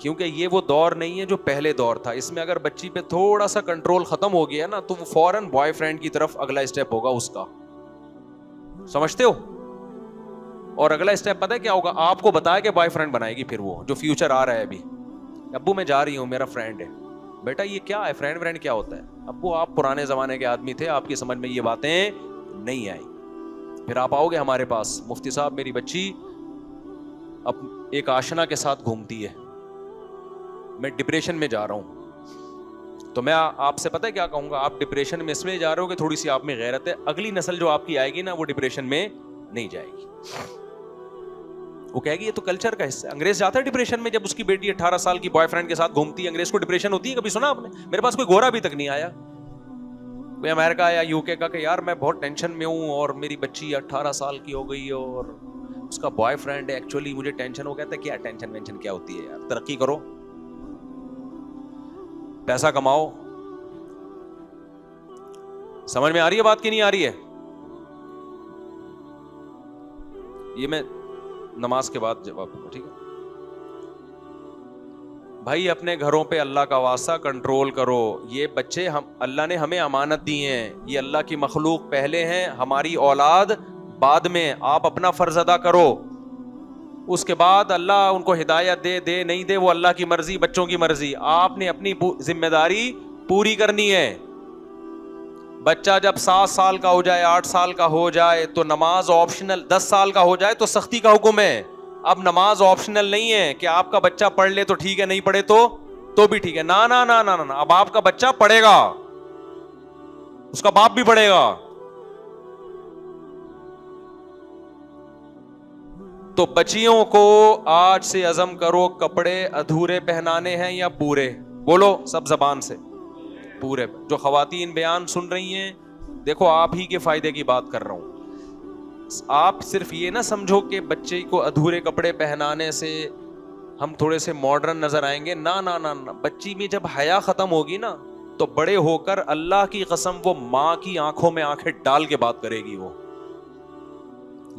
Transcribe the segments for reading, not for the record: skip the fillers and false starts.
کیونکہ یہ وہ دور نہیں ہے جو پہلے دور تھا. اس میں اگر بچی پہ تھوڑا سا کنٹرول ختم ہو گیا نا تو وہ فوراً بوائے فرینڈ کی طرف اگلا اسٹیپ ہوگا اس کا. سمجھتے ہو؟ اور اگلا اسٹیپ پتہ ہے کیا ہوگا؟ آپ کو بتایا کہ بوائے فرینڈ بنائے گی. پھر وہ جو فیوچر آ رہا ہے ابھی, ابو میں جا رہی ہوں, میرا فرینڈ ہے. بیٹا یہ کیا ہے فرینڈ ورینڈ کیا ہوتا ہے؟ ابو آپ پرانے زمانے کے آدمی تھے, آپ کی سمجھ میں یہ باتیں نہیں آئی. پھر آپ آؤ گے ہمارے پاس, مفتی صاحب میری بچی اب ایک آشنا کے ساتھ گھومتی ہے, میں ڈپریشن میں جا رہا ہوں. تو میں آپ سے پتہ ہے کیا کہوں گا؟ آپ ڈپریشن میں اس لیے جا رہے ہو کہ تھوڑی سی آپ میں غیرت ہے. اگلی نسل جو آپ کی آئے گی نا وہ ڈپریشن میں نہیں جائے گی. وہ کہے گی یہ تو کلچر کا حصہ ہے. انگریز جاتا ہے ڈپریشن میں جب اس کی بیٹی 18 سال کی بوائے فرینڈ کے ساتھ گھومتی ہے. انگریز کو ڈپریشن ہوتی ہے, کبھی سنا آپ نے؟ میرے پاس کوئی گورا ابھی تک نہیں آیا, کوئی امریکہ یا یو کے کا کہ یار میں بہت ٹینشن میں ہوں اور میری بچی 18 سال کی ہو گئی اور اس کا بوائے فرینڈ ہے, ایکچولی مجھے ٹینشن ہو. کہتا ہے کیا ٹینشن وینشن کیا ہوتی ہے یار, ترقی کرو, پیسہ کماؤ. سمجھ میں آ رہی ہے بات کی نہیں آ رہی ہے؟ یہ میں نماز کے بعد جواب دوں گا, ٹھیک ہے بھائی؟ اپنے گھروں پہ اللہ کا واسطہ کنٹرول کرو. یہ بچے اللہ نے ہمیں امانت دی ہیں, یہ اللہ کی مخلوق پہلے ہیں, ہماری اولاد بعد میں. آپ اپنا فرض ادا کرو, اس کے بعد اللہ ان کو ہدایت دے نہیں دے وہ اللہ کی مرضی, بچوں کی مرضی. آپ نے اپنی ذمہ داری پوری کرنی ہے. بچہ جب 7 سال کا ہو جائے, 8 سال کا ہو جائے تو نماز آپشنل, 10 سال کا ہو جائے تو سختی کا حکم ہے. اب نماز آپشنل نہیں ہے کہ آپ کا بچہ پڑھ لے تو ٹھیک ہے, نہیں پڑھے تو بھی ٹھیک ہے. نا نا نا نا نا, اب آپ کا بچہ پڑھے گا, اس کا باپ بھی پڑھے گا. تو بچیوں کو آج سے عزم کرو, کپڑے ادھورے پہنانے ہیں یا پورے؟ بولو سب زبان سے, پورے. جو خواتین بیان سن رہی ہیں, دیکھو آپ ہی کے فائدے کی بات کر رہا ہوں. آپ صرف یہ نہ سمجھو کہ بچے کو ادھورے کپڑے پہنانے سے ہم تھوڑے سے ماڈرن نظر آئیں گے. نا نا نا نا, بچی میں جب حیا ختم ہوگی نا تو بڑے ہو کر اللہ کی قسم وہ ماں کی آنکھوں میں آنکھیں ڈال کے بات کرے گی. وہ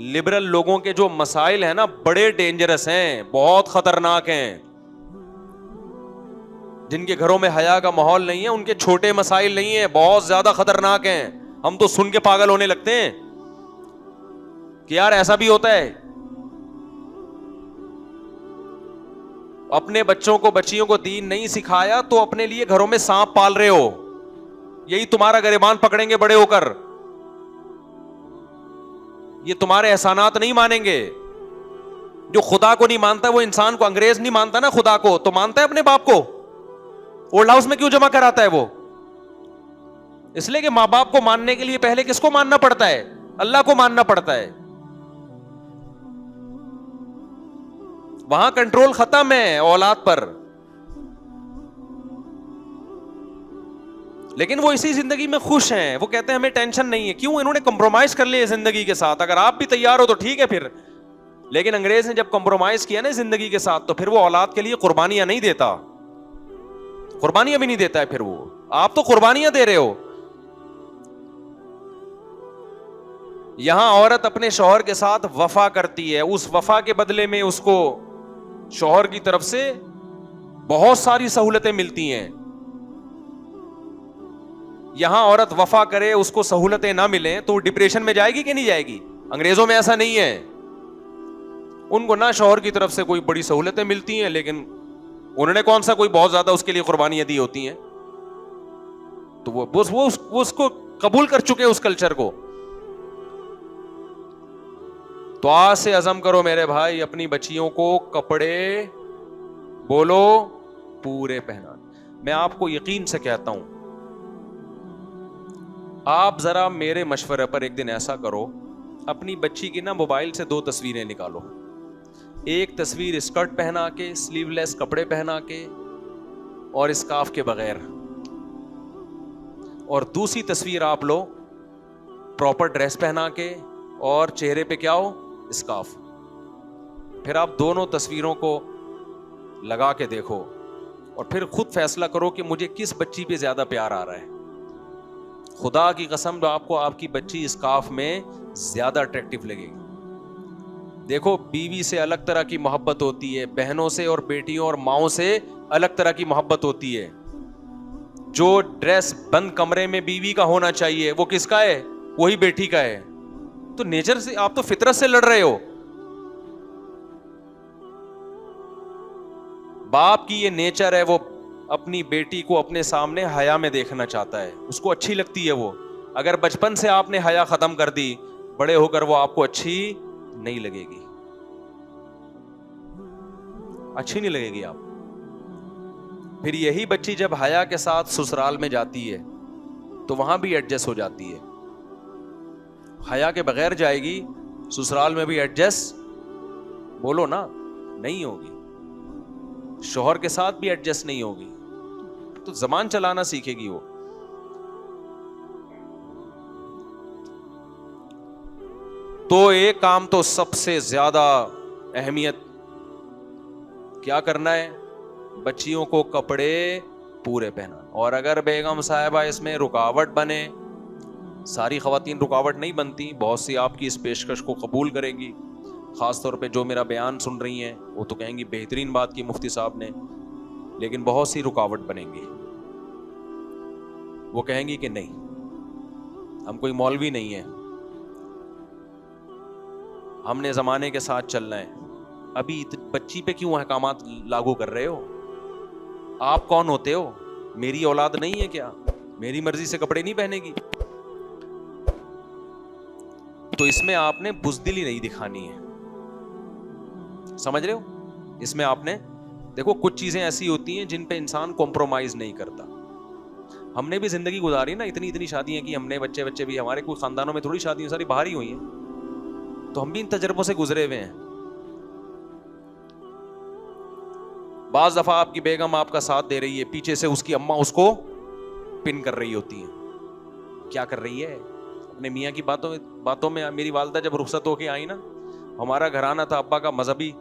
لبرل لوگوں کے جو مسائل ہیں نا بڑے ڈینجرس ہیں, بہت خطرناک ہیں. جن کے گھروں میں حیا کا ماحول نہیں ہے ان کے چھوٹے مسائل نہیں ہیں, بہت زیادہ خطرناک ہیں. ہم تو سن کے پاگل ہونے لگتے ہیں کہ یار ایسا بھی ہوتا ہے. اپنے بچوں کو بچیوں کو دین نہیں سکھایا تو اپنے لیے گھروں میں سانپ پال رہے ہو, یہی تمہارا گریبان پکڑیں گے بڑے ہو کر. یہ تمہارے احسانات نہیں مانیں گے. جو خدا کو نہیں مانتا وہ انسان کو, انگریز نہیں مانتا نا خدا کو تو مانتا ہے اپنے باپ کو. اولڈ ہاؤس میں کیوں جمع کراتا ہے وہ؟ اس لیے کہ ماں باپ کو ماننے کے لیے پہلے کس کو ماننا پڑتا ہے؟ اللہ کو ماننا پڑتا ہے. وہاں کنٹرول ختم ہے اولاد پر. لیکن وہ اسی زندگی میں خوش ہیں, وہ کہتے ہیں ہمیں ٹینشن نہیں ہے. کیوں؟ انہوں نے کمپرومائز کر لیا زندگی کے ساتھ. اگر آپ بھی تیار ہو تو ٹھیک ہے پھر. لیکن انگریز نے جب کمپرومائز کیا نا زندگی کے ساتھ تو پھر وہ اولاد کے لیے قربانیاں نہیں دیتا, قربانیاں بھی نہیں دیتا ہے پھر وہ. آپ تو قربانیاں دے رہے ہو. یہاں عورت اپنے شوہر کے ساتھ وفا کرتی ہے, اس وفا کے بدلے میں اس کو شوہر کی طرف سے بہت ساری سہولتیں ملتی ہیں. یہاں عورت وفا کرے, اس کو سہولتیں نہ ملیں تو وہ ڈپریشن میں جائے گی کہ نہیں جائے گی؟ انگریزوں میں ایسا نہیں ہے. ان کو نہ شوہر کی طرف سے کوئی بڑی سہولتیں ملتی ہیں, لیکن انہوں نے کون سا کوئی بہت زیادہ اس کے لیے قربانیاں دی ہوتی ہیں. تو وہ اس کو قبول کر چکے اس کلچر کو. تو آج سے عزم کرو میرے بھائی, اپنی بچیوں کو کپڑے بولو پورے پہنانے. میں آپ کو یقین سے کہتا ہوں, آپ ذرا میرے مشورے پر ایک دن ایسا کرو, اپنی بچی کی نا موبائل سے 2 تصویریں نکالو. ایک تصویر اسکرٹ پہنا کے, سلیو لیس کپڑے پہنا کے اور اسکارف کے بغیر, اور دوسری تصویر آپ لو پراپر ڈریس پہنا کے اور چہرے پہ کیا ہو, اسکارف. پھر آپ دونوں تصویروں کو لگا کے دیکھو اور پھر خود فیصلہ کرو کہ مجھے کس بچی پہ زیادہ پیار آ رہا ہے. خدا کی قسم آپ کو آپ کی بچی اسکارف میں زیادہ اٹریکٹیو لگے گی. دیکھو بیوی سے الگ طرح کی محبت ہوتی ہے, بہنوں سے اور بیٹیوں اور ماؤں سے الگ طرح کی محبت ہوتی ہے. جو ڈریس بند کمرے میں بیوی کا ہونا چاہیے وہ کس کا ہے؟ وہی بیٹی کا ہے. تو نیچر سے آپ تو فطرت سے لڑ رہے ہو. باپ کی یہ نیچر ہے, وہ اپنی بیٹی کو اپنے سامنے حیا میں دیکھنا چاہتا ہے, اس کو اچھی لگتی ہے وہ. اگر بچپن سے آپ نے حیا ختم کر دی, بڑے ہو کر وہ آپ کو اچھی نہیں لگے گی, اچھی نہیں لگے گی آپ. پھر یہی بچی جب حیا کے ساتھ سسرال میں جاتی ہے تو وہاں بھی ایڈجسٹ ہو جاتی ہے. حیا کے بغیر جائے گی سسرال میں بھی ایڈجسٹ, بولو نا, نہیں ہوگی. شوہر کے ساتھ بھی ایڈجسٹ نہیں ہوگی, تو زبان چلانا سیکھے گی وہ. تو ایک کام تو سب سے زیادہ اہمیت کیا کرنا ہے, بچیوں کو کپڑے پورے پہنا. اور اگر بیگم صاحبہ اس میں رکاوٹ بنے, ساری خواتین رکاوٹ نہیں بنتی, بہت سی آپ کی اس پیشکش کو قبول کریں گی, خاص طور پہ جو میرا بیان سن رہی ہیں وہ تو کہیں گی بہترین بات کی مفتی صاحب نے, لیکن بہت سی رکاوٹ بنیں گی. وہ کہیں گی کہ نہیں, ہم کوئی مولوی نہیں ہیں, ہم نے زمانے کے ساتھ چلنا ہے. ابھی بچی پہ کیوں احکامات لاگو کر رہے ہو؟ آپ کون ہوتے ہو؟ میری اولاد نہیں ہے کیا؟ میری مرضی سے کپڑے نہیں پہنے گی؟ تو اس میں آپ نے بزدلی نہیں دکھانی ہے, سمجھ رہے ہو؟ اس میں آپ نے دیکھو کچھ چیزیں ایسی ہوتی ہیں جن پہ انسان کمپرومائز نہیں کرتا. ہم نے بھی زندگی گزاری نا, اتنی شادیاں کی ہم نے, بچے بھی, ہمارے کوئی خاندانوں میں تھوڑی شادیاں ساری باہر ہی ہوئی ہیں, تو ہم بھی ان تجربوں سے گزرے ہوئے ہیں. بعض دفعہ آپ کی بیگم آپ کا ساتھ دے رہی ہے, پیچھے سے اس کی اماں اس کو پن کر رہی ہوتی ہیں. کیا کر رہی ہے؟ اپنے میاں کی باتوں میں. میری والدہ جب رخصت ہو کے آئی نا, ہمارا گھرانہ تھا ابا کا مذہبی,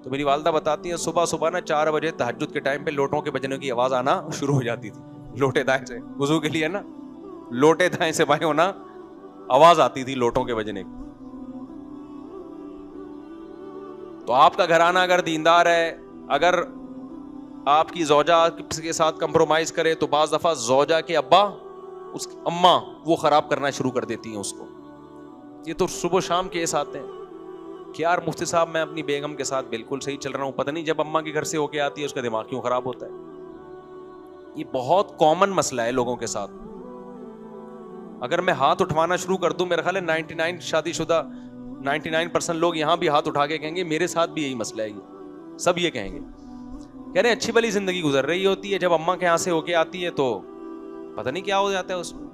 تو میری والدہ بتاتی ہیں صبح نا 4 بجے تہجد کے ٹائم پہ لوٹوں کے بجنے کی آواز آنا شروع ہو جاتی تھی. لوٹے دائیں سے وضو کے لیے نا, لوٹے دائیں سے بائیں ہونا, آواز آتی تھی لوٹوں کے بجنے کی. تو آپ کا گھرانہ اگر دیندار ہے, اگر آپ کی زوجہ کے ساتھ کمپرومائز کرے, تو بعض دفعہ زوجہ کے ابا, اس کی اماں, وہ خراب کرنا شروع کر دیتی ہیں اس کو. یہ تو صبح و شام کیس آتے ہیں کہ یار مفتی صاحب میں اپنی بیگم کے ساتھ بالکل صحیح چل رہا ہوں, پتہ نہیں جب اماں کے گھر سے ہو کے آتی ہے اس کا دماغ کیوں خراب ہوتا ہے. یہ بہت کامن مسئلہ ہے لوگوں کے ساتھ. اگر میں ہاتھ اٹھوانا شروع کر دوں, میرا خیال ہے 99 شادی شدہ 99% لوگ یہاں بھی ہاتھ اٹھا کے کہیں گے میرے ساتھ بھی یہی مسئلہ ہے. سب یہ کہیں گے, کہہ رہے اچھی بلی زندگی گزر رہی ہوتی ہے, جب اماں کے یہاں سے ہو کے آتی ہے تو پتہ نہیں کیا ہو جاتا ہے اس میں.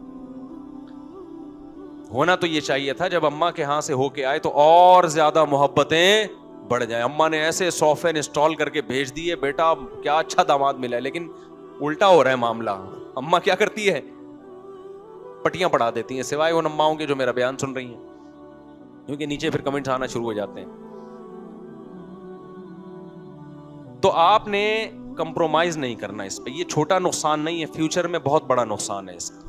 ہونا تو یہ چاہیے تھا جب اماں کے ہاں سے ہو کے آئے تو اور زیادہ محبتیں بڑھ جائیں. اماں نے ایسے سافٹ ویئر انسٹال کر کے بھیج دیے, بیٹا کیا اچھا داماد ملا ہے, لیکن الٹا ہو رہا ہے معاملہ. اماں کیا کرتی ہے؟ پٹیاں پڑھا دیتی ہیں, سوائے ان اماؤں کے جو میرا بیان سن رہی ہیں, کیونکہ نیچے پھر کمنٹس آنا شروع ہو جاتے ہیں. تو آپ نے کمپرومائز نہیں کرنا اس پہ. یہ چھوٹا نقصان نہیں ہے, فیوچر میں بہت بڑا نقصان ہے اس کا.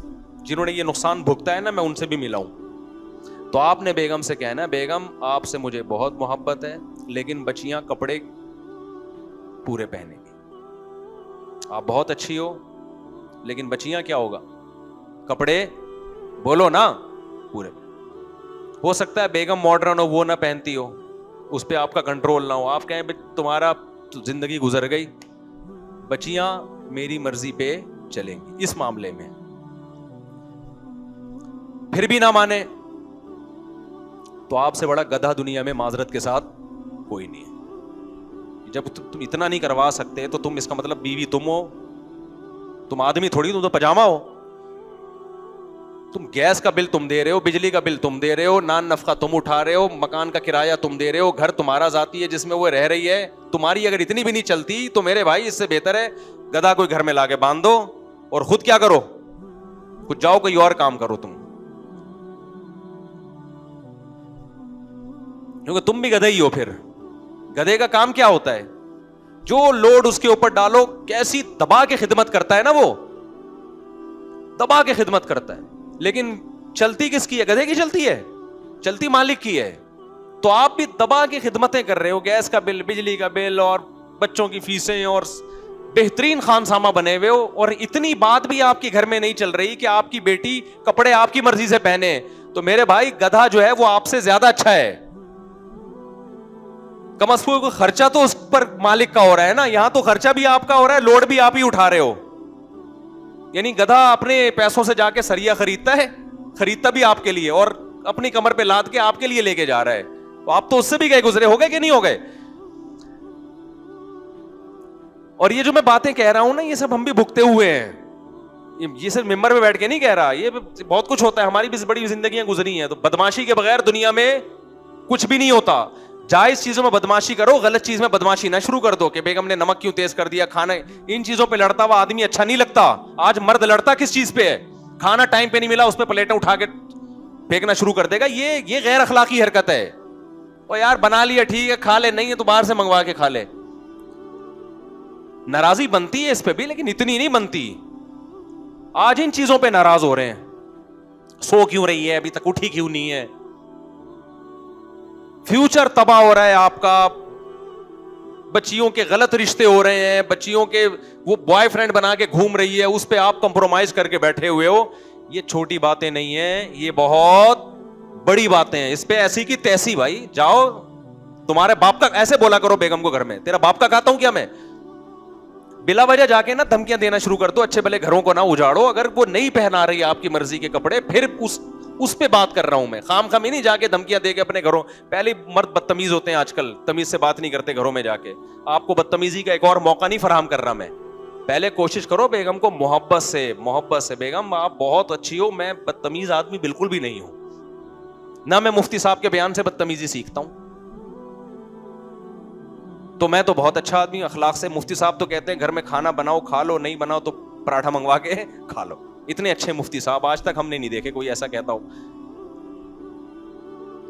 جنہوں نے یہ نقصان بھگتا ہے نا, میں ان سے بھی ملا ہوں. تو آپ نے بیگم سے کہنا, بیگم آپ سے مجھے بہت محبت ہے, لیکن بچیاں کپڑے پورے پہنیں گی. آپ بہت اچھی ہو, لیکن بچیاں کیا ہوگا, کپڑے بولو نا پورے. ہو سکتا ہے بیگم ماڈرن ہو, وہ نہ پہنتی ہو, اس پہ آپ کا کنٹرول نہ ہو. آپ کہیں تمہارا زندگی گزر گئی, بچیاں میری مرضی پہ چلیں گی اس معاملے میں. پھر بھی نہ مانے تو آپ سے بڑا گدھا دنیا میں معذرت کے ساتھ کوئی نہیں ہے. جب تم اتنا نہیں کروا سکتے تو تم, اس کا مطلب بیوی تم ہو, تم آدمی تھوڑی, تم تو پجامہ ہو. تم گیس کا بل تم دے رہے ہو, بجلی کا بل تم دے رہے ہو, نان نفقہ تم اٹھا رہے ہو, مکان کا کرایہ تم دے رہے ہو, گھر تمہارا ذاتی ہے جس میں وہ رہ رہی ہے. تمہاری اگر اتنی بھی نہیں چلتی تو میرے بھائی اس سے بہتر ہے گدھا کوئی گھر میں لا کے باندھ دو اور خود کیا کرو, کچھ جاؤ کوئی اور کام کرو تم, کیونکہ تم بھی گدھے ہی ہو. پھر گدھے کا کام کیا ہوتا ہے, جو لوڈ اس کے اوپر ڈالو, کیسی دبا کے خدمت کرتا ہے نا, وہ دبا کے خدمت کرتا ہے. لیکن چلتی کس کی ہے؟ گدھے کی چلتی ہے, چلتی مالک کی ہے. تو آپ بھی دبا کی خدمتیں کر رہے ہو, گیس کا بل, بجلی کا بل, اور بچوں کی فیسیں, اور بہترین خانسامہ بنے ہوئے ہو, اور اتنی بات بھی آپ کے گھر میں نہیں چل رہی کہ آپ کی بیٹی کپڑے آپ کی مرضی سے پہنے. تو میرے بھائی گدھا جو ہے وہ آپ سے زیادہ اچھا ہے. کم از کم خرچہ تو اس پر مالک کا ہو رہا ہے نا, یہاں تو خرچہ بھی آپ کا ہو رہا ہے, لوڈ بھی آپ ہی اٹھا رہے ہو. یعنی گدھا اپنے پیسوں سے جا کے سریا خریدتا ہے, خریدتا بھی آپ کے لیے, اور اپنی کمر پہ لاد کے آپ کے لیے لے کے جا رہا ہے. تو آپ تو اس سے بھی گئے گزرے ہو گئے کہ نہیں ہو گئے. اور یہ جو میں باتیں کہہ رہا ہوں نا, یہ سب ہم بھی بھگتے ہوئے ہیں. یہ صرف ممبر پہ بیٹھ کے نہیں کہہ رہا, یہ بہت کچھ ہوتا ہے, ہماری بھی بڑی زندگیاں گزری ہیں. تو بدماشی کے بغیر دنیا میں کچھ بھی نہیں ہوتا. جائز چیزوں میں بدماشی کرو, غلط چیز میں بدماشی نہ شروع کر دو کہ بیگم نے نمک کیوں تیز کر دیا, کھانا, ان چیزوں پہ لڑتا ہوا آدمی اچھا نہیں لگتا. آج مرد لڑتا کس چیز پہ ہے, کھانا ٹائم پہ نہیں ملا, اس پہ پلیٹیں اٹھا کے پھینکنا شروع کر دے گا. یہ غیر اخلاقی حرکت ہے. اور یار بنا لیا ٹھیک ہے, کھا لے, نہیں ہے تو باہر سے منگوا کے کھا لے. ناراضی بنتی ہے اس پہ بھی, لیکن اتنی نہیں بنتی. آج ان چیزوں پہ ناراض ہو رہے ہیں. سو کیوں رہی ہے, ابھی تک اٹھی کیوں نہیں ہے. فیوچر تباہ ہو رہا ہے آپ کا, بچیوں کے غلط رشتے ہو رہے ہیں, بچیوں کے وہ بوائے فرینڈ بنا کے گھوم رہی ہے, اس پہ آپ کمپرومائز کر کے بیٹھے ہوئے ہو. یہ چھوٹی باتیں نہیں ہیں, یہ بہت بڑی باتیں ہیں. اس پہ ایسی کی تیسی بھائی, جاؤ تمہارے باپ کا ایسے بولا کرو بیگم کو گھر میں, تیرا باپ کا کہتا ہوں کیا میں, بلا وجہ جا کے نا دھمکیاں دینا شروع کر دو. اچھے بھلے گھروں کو نہ اجاڑو. اگر وہ نہیں پہنا رہی آپ کی مرضی کے کپڑے, پھر اس پہ بات کر رہا ہوں میں. خام خامی نہیں جا کے دھمکیاں دے کے اپنے گھروں. پہلے مرد بدتمیز ہوتے ہیں آج کل, تمیز سے بات نہیں کرتے گھروں میں جا کے. آپ کو بدتمیزی کا ایک اور موقع نہیں فراہم کر رہا میں. پہلے کوشش کرو بیگم کو محبت سے, بیگم آپ بہت اچھی ہو, میں بدتمیز آدمی بالکل بھی نہیں ہوں, نہ میں مفتی صاحب کے بیان سے بدتمیزی سیکھتا ہوں. تو میں تو بہت اچھا آدمی ہوں اخلاق سے. مفتی صاحب تو کہتے ہیں گھر میں کھانا بناؤ کھا لو, نہیں بناؤ تو پراٹھا منگوا کے کھا لو. اتنے اچھے مفتی صاحب آج تک ہم نے نہیں دیکھے کوئی ایسا کہتا ہو.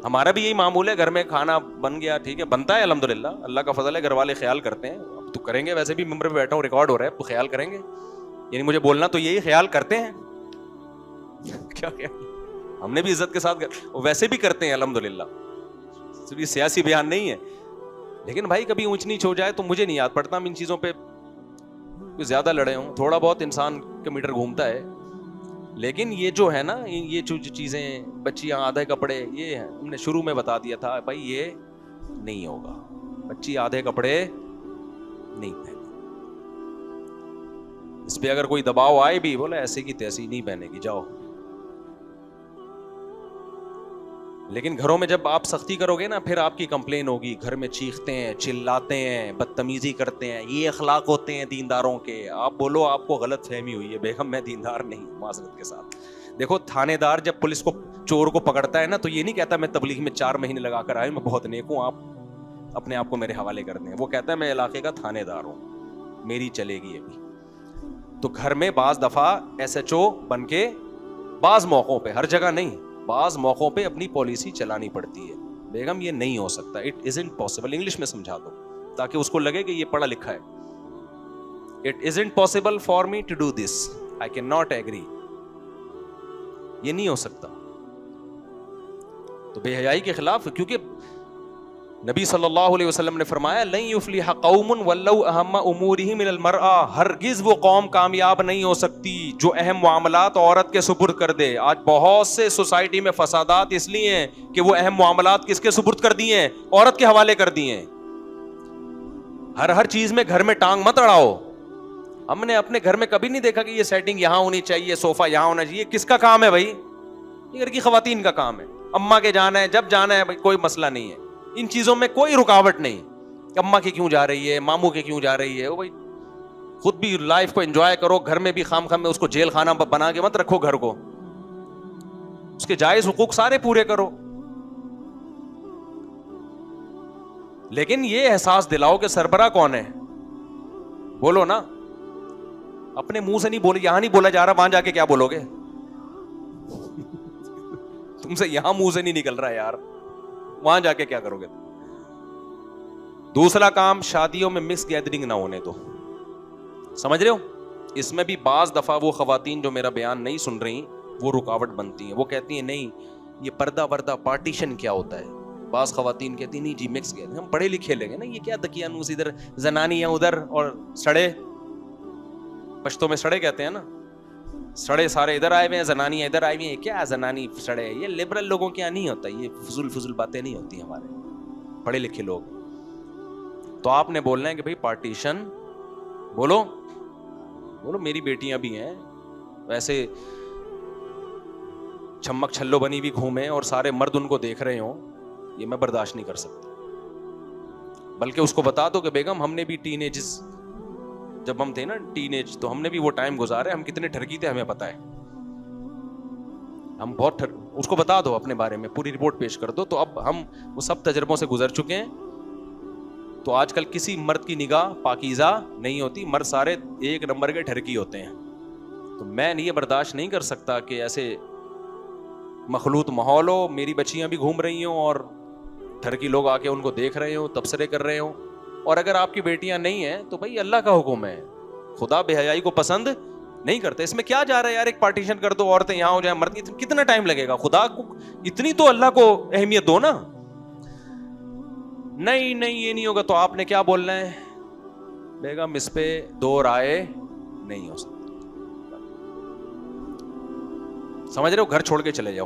ہمارا بھی یہی معمول ہے, گھر میں کھانا بن گیا ٹھیک ہے, بنتا ہے الحمدللہ, اللہ کا فضل ہے, گھر والے خیال کرتے ہیں. اب تو کریں گے, ویسے بھی ممبر پہ بیٹھا ہوں, ریکارڈ ہو رہا ہے, اب تو خیال کریں گے. یعنی مجھے بولنا تو یہی, خیال کرتے ہیں کیا ہم نے بھی عزت کے ساتھ ویسے بھی کرتے ہیں الحمدللہ, صرف یہ سیاسی بیان نہیں ہے. لیکن بھائی کبھی اونچ نیچ ہو جائے تو مجھے نہیں یاد پڑتا ہم ان چیزوں پہ زیادہ لڑے ہوں. تھوڑا بہت انسان کا میٹر گھومتا ہے, لیکن یہ جو ہے نا, یہ جو چیزیں, بچیاں آدھے کپڑے, یہ ہم نے شروع میں بتا دیا تھا بھائی یہ نہیں ہوگا. بچی آدھے کپڑے نہیں پہنے, اس پہ اگر کوئی دباؤ آئے بھی, بولے ایسے کی تیسی نہیں پہنے گی, جاؤ. لیکن گھروں میں جب آپ سختی کرو گے نا, پھر آپ کی کمپلین ہوگی, گھر میں چیختے ہیں, چلاتے ہیں, بدتمیزی کرتے ہیں. یہ اخلاق ہوتے ہیں دینداروں کے. آپ بولو آپ کو غلط فہمی ہوئی ہے, بیگم میں دیندار نہیں ہوں معذرت کے ساتھ. دیکھو تھانے دار جب پولیس کو چور کو پکڑتا ہے نا, تو یہ نہیں کہتا میں تبلیغ میں 4 مہینے لگا کر آیا, میں بہت نیک ہوں, آپ اپنے آپ کو میرے حوالے کر دیں. وہ کہتا ہے میں علاقے کا تھانے دار ہوں, میری چلے گی ابھی. تو گھر میں بعض دفعہ SHO بن کے, بعض موقعوں پہ, ہر جگہ نہیں, بعض موقعوں پہ اپنی پالیسی چلانی پڑتی ہے. بیگم یہ نہیں ہو سکتا, اٹ ازنٹ پاسبل. انگلش میں سمجھا دو تاکہ اس کو لگے کہ یہ پڑھا لکھا ہے. It isn't possible for me to do this, I can not agree. یہ نہیں ہو سکتا. تو بے حیائی کے خلاف, کیونکہ نبی صلی اللہ علیہ وسلم نے فرمایا لن یفلح قوم ولو اہم امورہم الی المرأة, ہرگز وہ قوم کامیاب نہیں ہو سکتی جو اہم معاملات عورت کے سپرد کر دے. آج بہت سے سوسائٹی میں فسادات اس لیے ہیں کہ وہ اہم معاملات کس کے سپرد کر دیے ہیں, عورت کے حوالے کر دیے ہیں. ہر چیز میں گھر میں ٹانگ مت اڑاؤ. ہم نے اپنے گھر میں کبھی نہیں دیکھا کہ یہ سیٹنگ یہاں ہونی چاہیے, صوفہ یہاں ہونا چاہیے. کس کا کام ہے بھائی؟ یہ گھر کی خواتین کا کام ہے. اماں کے جانا ہے جب جانا ہے بھائی, کوئی مسئلہ نہیں ہے. ان چیزوں میں کوئی رکاوٹ نہیں. اماں کی کیوں جا رہی ہے, ماموں کے کیوں جا رہی ہے, وہ بھائی خود بھی لائف کو انجوائے کرو. گھر میں بھی خام میں اس کو جیل خانہ بنا کے مت رکھو گھر کو. اس کے جائز حقوق سارے پورے کرو. لیکن یہ احساس دلاؤ کہ سربراہ کون ہے, بولو نا. اپنے منہ سے نہیں بولے, یہاں نہیں بولا جا رہا, وہاں جا کے کیا بولو گے؟ تم سے یہاں منہ سے نہیں نکل رہا یار, وہاں جا کے کیا کرو گے؟ دوسرا کام, شادیوں میں مکس گیدرنگ نہ ہونے دو. سمجھ رہے ہو؟ اس میں بھی بعض دفعہ وہ خواتین جو میرا بیان نہیں سن رہی, وہ رکاوٹ بنتی ہیں. وہ کہتی ہیں نہیں یہ پردہ وردہ پارٹیشن کیا ہوتا ہے, بعض خواتین کہتی نہیں جی مکس گئے ہم پڑھے لکھے لیں گے نا, یہ کیا دقیانوس ادھر زنانیاں ادھر اور سڑے, پشتوں میں سڑے کہتے ہیں نا, سڑے سارے ادھر آئے ہوئے ہیں, زنانیاں ادھر آئی ہوئی ہیں, کیا زنانی سڑے, یہ لبرل لوگوں کے یہاں نہیں ہوتا, یہ فضول باتیں نہیں ہوتی ہمارے پڑھے لکھے لوگ. تو آپ نے بولنا ہے کہ بھائی پارٹیشن, بولو میری بیٹیاں بھی ہیں ویسے چھمک چھلو بنی بھی گھومیں اور سارے مرد ان کو دیکھ رہے ہوں, یہ میں برداشت نہیں کر سکتا. بلکہ اس کو بتا دو کہ بیگم ہم نے بھی ٹین ایجز, جب ہم تھے نا ٹین ایج, تو ہم نے بھی وہ ٹائم گزارے, ہم کتنے ٹھرکی تھے ہمیں پتا ہے, ہم بہت اس کو بتا دو اپنے بارے میں, پوری رپورٹ پیش کر دو. تو اب ہم وہ سب تجربوں سے گزر چکے ہیں, تو آج کل کسی مرد کی نگاہ پاکیزہ نہیں ہوتی, مرد سارے ایک نمبر کے ٹھرکی ہوتے ہیں. تو میں یہ برداشت نہیں کر سکتا کہ ایسے مخلوط ماحول ہو, میری بچیاں بھی گھوم رہی ہوں اور ٹھرکی لوگ آ کے ان کو دیکھ رہے ہوں, تبصرے کر رہے ہوں. اور اگر آپ کی بیٹیاں نہیں ہیں تو بھائی اللہ کا حکم ہے, خدا بے حیائی کو پسند نہیں کرتے. اس میں کیا جا رہا ہے یار, ایک پارٹیشن کر دو, عورتیں یہاں ہو جائیں مرد, کتنا ٹائم لگے گا, خدا کو اتنی تو اللہ کو اہمیت دو نا. نہیں یہ نہیں ہوگا, تو آپ نے کیا بولنا ہے بیگم, اس پہ دو رائے نہیں ہو سکتی. سمجھ رہے ہو, گھر چھوڑ کے چلے جاؤ.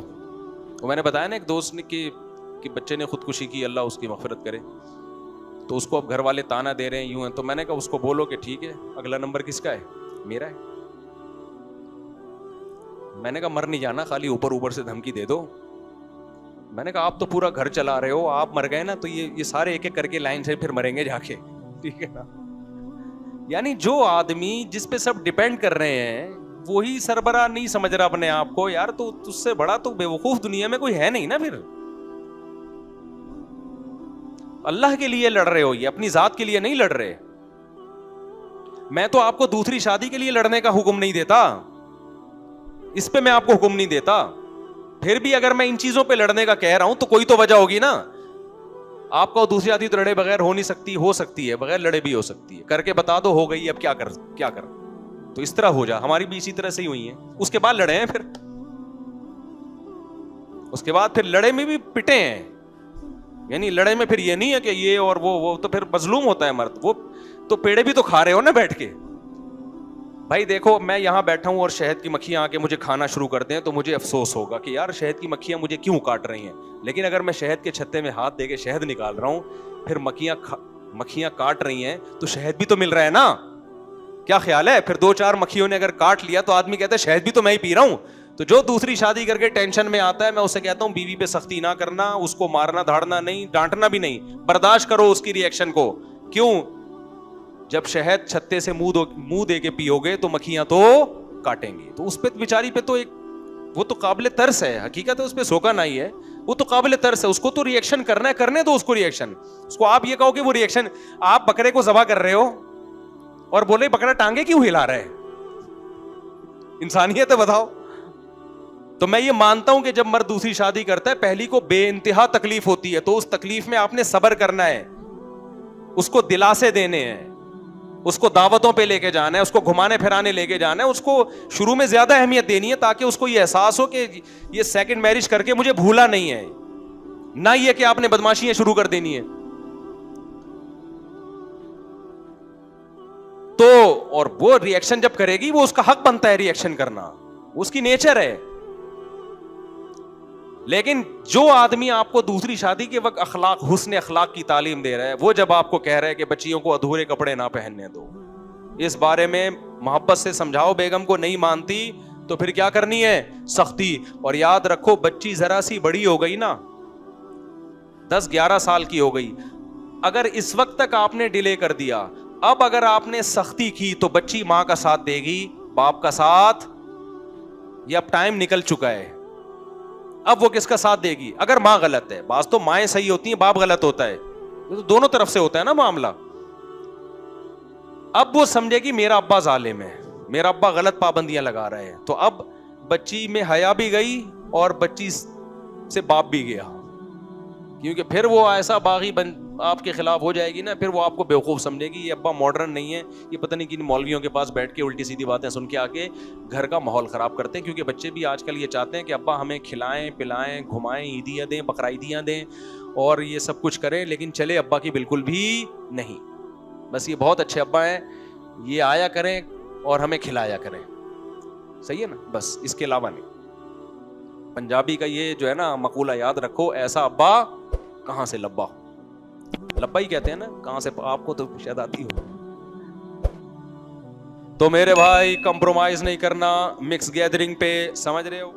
وہ میں نے بتایا نا ایک دوست نے کہ بچے نے خودکشی کی, اللہ اس کی مغفرت کرے, تو اس کو اب گھر والے تانا دے رہے ہیں یوں ہیں, تو میں نے کہا اس کو بولو کہ ٹھیک ہے اگلا نمبر کس کا ہے, میرا ہے. میں نے کہا مر نہیں جانا, خالی اوپر سے دھمکی دے دو. میں نے کہا آپ تو پورا گھر چلا رہے ہو, آپ مر گئے نا تو یہ سارے ایک ایک کر کے لائن سے پھر مریں گے جا کے, ٹھیک ہے نا. یعنی جو آدمی جس پہ سب ڈیپینڈ کر رہے ہیں وہی سربراہ نہیں سمجھ رہا اپنے آپ کو, یار تو اس سے بڑا تو بیوقوف دنیا میں کوئی ہے نہیں نا. پھر اللہ کے لیے لڑ رہے ہو, یہ اپنی ذات کے لیے نہیں لڑ رہے. میں تو آپ کو دوسری شادی کے لیے لڑنے کا حکم نہیں دیتا, اس پہ میں آپ کو حکم نہیں دیتا. پھر بھی اگر میں ان چیزوں پہ لڑنے کا کہہ رہا ہوں تو کوئی تو وجہ ہوگی نا. آپ کو دوسری شادی تو لڑے بغیر ہو نہیں سکتی, ہو سکتی ہے بغیر لڑے بھی ہو سکتی ہے, کر کے بتا دو ہو گئی, اب کیا کر. تو اس طرح ہو جا, ہماری بھی اسی طرح سے ہی ہوئی ہیں. اس کے بعد لڑے ہیں, پھر اس کے بعد پھر لڑے میں بھی پٹے ہیں. یعنی لڑے میں پھر یہ نہیں ہے کہ یہ اور وہ تو پھر مظلوم ہوتا ہے مرد. وہ تو پیڑے بھی تو کھا رہے ہو نا بیٹھ کے. بھائی دیکھو, میں یہاں بیٹھا ہوں اور شہد کی مکھیاں آ کے مجھے کھانا شروع کر دیں تو مجھے افسوس ہوگا کہ یار شہد کی مکھیاں مجھے کیوں کاٹ رہی ہیں. لیکن اگر میں شہد کے چھتے میں ہاتھ دے کے شہد نکال رہا ہوں, پھر مکھیاں کاٹ رہی ہیں تو شہد بھی تو مل رہا ہے نا. کیا خیال ہے, پھر 2-4 مکھیوں نے اگر کاٹ لیا تو آدمی کہتا ہے شہد بھی تو میں ہی پی رہا ہوں. تو جو دوسری شادی کر کے ٹینشن میں آتا ہے, میں اسے کہتا ہوں بیوی پہ سختی نہ کرنا, اس کو مارنا دھاڑنا نہیں, ڈانٹنا بھی نہیں, برداشت کرو اس کی ری ایکشن کو. کیوں, جب شہد چھتے سے منہ دے کے پیو گے تو مکھیاں تو کاٹیں گی. تو اس پہ بیچاری پہ تو وہ تو قابل ترس ہے, حقیقت ہے اس پہ سوکا نہیں ہے, وہ تو قابل ترس ہے. اس کو تو ری ایکشن کرنا ہے, کرنے دو اس کو ری ایکشن. اس کو آپ یہ کہو کہ وہ ری ایکشن, آپ بکرے کو ذبح کر رہے ہو اور بولے بکرا ٹانگے کیوں ہلا رہا ہے, انسانیت ہے بتاؤ. تو میں یہ مانتا ہوں کہ جب مرد دوسری شادی کرتا ہے پہلی کو بے انتہا تکلیف ہوتی ہے, تو اس تکلیف میں آپ نے صبر کرنا ہے, اس کو دلاسے دینے ہیں, اس کو دعوتوں پہ لے کے جانا ہے, اس کو گھمانے پھرانے لے کے جانا ہے, اس کو شروع میں زیادہ اہمیت دینی ہے تاکہ اس کو یہ احساس ہو کہ یہ سیکنڈ میرج کر کے مجھے بھولا نہیں ہے, نہ یہ کہ آپ نے بدماشیاں شروع کر دینی ہے. تو اور وہ ری ایکشن جب کرے گی, وہ اس کا حق بنتا ہے ری ایکشن کرنا, اس کی نیچر ہے. لیکن جو آدمی آپ کو دوسری شادی کے وقت حسن اخلاق کی تعلیم دے رہا ہے, وہ جب آپ کو کہہ رہا ہے کہ بچیوں کو ادھورے کپڑے نہ پہننے دو, اس بارے میں محبت سے سمجھاؤ بیگم کو, نہیں مانتی تو پھر کیا کرنی ہے, سختی. اور یاد رکھو, بچی ذرا سی بڑی ہو گئی نا, 10-11 سال کی ہو گئی, اگر اس وقت تک آپ نے ڈیلے کر دیا, اب اگر آپ نے سختی کی تو بچی ماں کا ساتھ دے گی, باپ کا ساتھ, یہ اب ٹائم نکل چکا ہے. اب وہ کس کا ساتھ دے گی اگر ماں غلط ہے. بعض تو مائیں صحیح ہوتی ہیں, باپ غلط ہوتا ہے, یہ تو دونوں طرف سے ہوتا ہے نا معاملہ. اب وہ سمجھے گی میرا ابا ظالم ہے, میرا ابا غلط پابندیاں لگا رہا ہے, تو اب بچی میں حیا بھی گئی اور بچی سے باپ بھی گیا. کیونکہ پھر وہ ایسا باغی آپ کے خلاف ہو جائے گی نا, پھر وہ آپ کو بیوقوف سمجھے گی, یہ ابا ماڈرن نہیں ہے, یہ پتہ نہیں کن مولویوں کے پاس بیٹھ کے الٹی سیدھی باتیں سن کے آ کے گھر کا ماحول خراب کرتے ہیں. کیونکہ بچے بھی آج کل یہ چاہتے ہیں کہ ابا ہمیں کھلائیں پلائیں گھمائیں, عیدیاں دیں بقرعیدیاں دیں اور یہ سب کچھ کریں, لیکن چلے ابا کی بالکل بھی نہیں. بس یہ بہت اچھے ابا ہیں, یہ آیا کریں اور ہمیں کھلایا کریں, صحیح ہے نا, بس اس کے علاوہ نہیں. پنجابی کا یہ جو ہے نا مقولہ یاد رکھو, ایسا ابا کہاں سے لبا, لبا ہی کہتے ہیں نا, کہاں سے, آپ کو تو شاید آتی ہو. تو میرے بھائی کمپرومائز نہیں کرنا مکس گیدرنگ پہ, سمجھ رہے ہو.